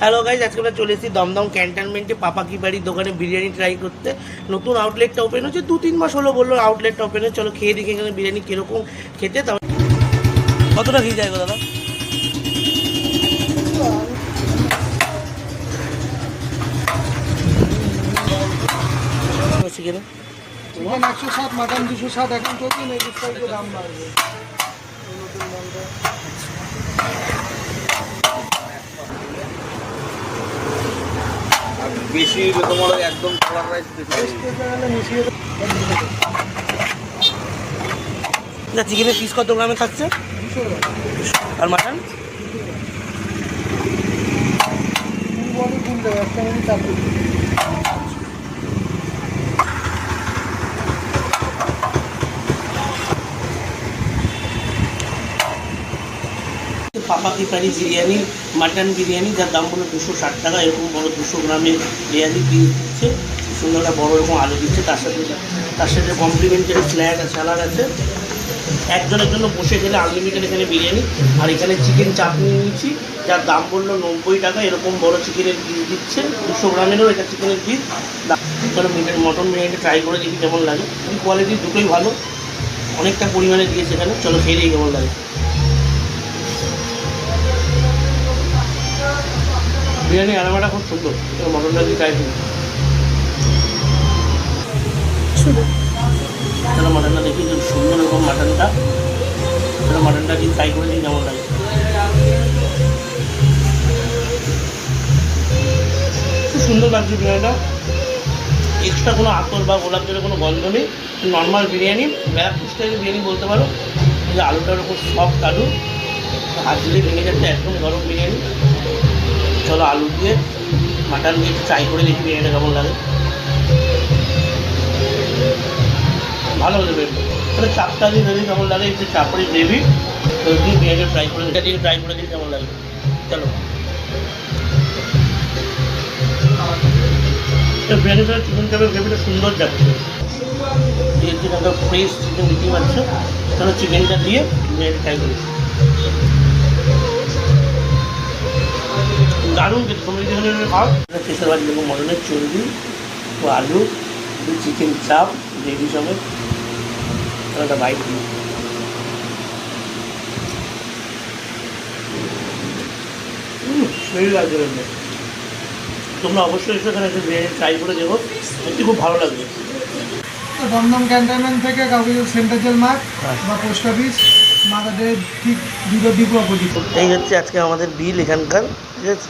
Hello guys, আজকে আমরা চলে এসেছি দমদম ক্যান্টনমেন্টে পাপা কি বাড়ির দোকানে বিরিয়ানি ট্রাই করতে। নতুন আউটলেটটা ওপেন হচ্ছে, 2-3 মাস হলো বললো আউটলেটটা ওপেন হচ্ছে। চলো খেয়ে দেখি এখানে বিরিয়ানি কীরকম খেতে। তাও কতটা খেয়ে যায় গো দাদা? চিকেন 107, মাটন 207 এখন চলছে না, একটু দাম বাড়বে। বেশি তোমার একদম কালার রাইস চিকেনের পিস কত গ্রামে থাকছে? আর মাটন পাপা কি বাড়ি বিরিয়ানি, মাটন বিরিয়ানি, যার দাম হলো 260 টাকা। এরকম বড় 200 গ্রামের বিরিয়ানি পিস দিচ্ছে, সুন্দর একটা বড় এরকম আলু দিচ্ছে। তার সাথে কমপ্লিমেন্টারি স্যালাড আছে। একজনের জন্য বসে গেলে আনলিমিটেড এখানে বিরিয়ানি। আর এখানে চিকেন চাটনি নিয়েছি, যার দাম বললো 90 টাকা। এরকম বড় চিকেনের পিস দিচ্ছে, 200 গ্রামেরও এটা চিকেনের পিস। চলো মটন বিরিয়ানিটা ট্রাই করে দেখি কেমন লাগে। কোয়ালিটি দুটোই ভালো, অনেকটা পরিমাণে দিয়েছে এখানে। চলো খেয়ে দেখি কেমন লাগে। বিরিয়ানি আরামাটা খুব সুন্দর, মটনটা দিয়ে ট্রাই করি। চলো মাটনটা দেখি, খুব সুন্দর এরকম মাটনটা। চলো মাটনটা দিয়ে ট্রাই করে দিই কেমন লাগে। খুব সুন্দর লাগছে বিরিয়ানিটা, এক্সট্রা কোনো আতর বা গোলাপ জলের কোনো গন্ধ নেই। নর্মাল বিরিয়ানি, ব্যারাকপুর স্টাইলের বিরিয়ানি বলতে পারো। এই যে আলুটার ওপর সফট আলু, হাত দিলে ভেঙে যাচ্ছে, একদম গরম বিরিয়ানি। চলো আলু দিয়ে মাটন দিয়ে ট্রাই করে দেখি বিরিয়ানিটা কেমন লাগে। ভালো দেবে, তাহলে চাপটা দিয়ে গ্রেভি কেমন লাগে, একটু চাপড়ি গ্রেভি দিয়ে বিরিয়ানি ট্রাই করে এটা দিয়ে ট্রাই করে দিই কেমন লাগে। চলো বিরিয়ানিটা চিকেন চাপের গ্রেভিটা সুন্দর যাচ্ছে, যেহেতু একটা ফ্রেশ চিকেন দিতেই পারছে। তাহলে চিকেনটা দিয়ে বিরিয়ানি ট্রাই করি। দারুণ খেতে, তোমরা যদি এখানে খাও। শেষের বাড়ি দেখো মটনের চর্বি ও আলু, চিকেন চাপ গ্রেভি সমেত। একটা বাইক দিই, সেই লাগছে। তোমরা অবশ্যই এসে এখানে বিরিয়ানি ট্রাই করে দেখো, সত্যি খুব ভালো লাগবে। দমদম ক্যান্টনমেন্ট থেকে কাউকে সেন্টার জেল মার্ট বা পোস্ট অফিস মাদাদের ঠিক দুটো ডিপো অপোজিট। এই হচ্ছে আজকে আমাদের বিল এখানকার, ঠিক আছে।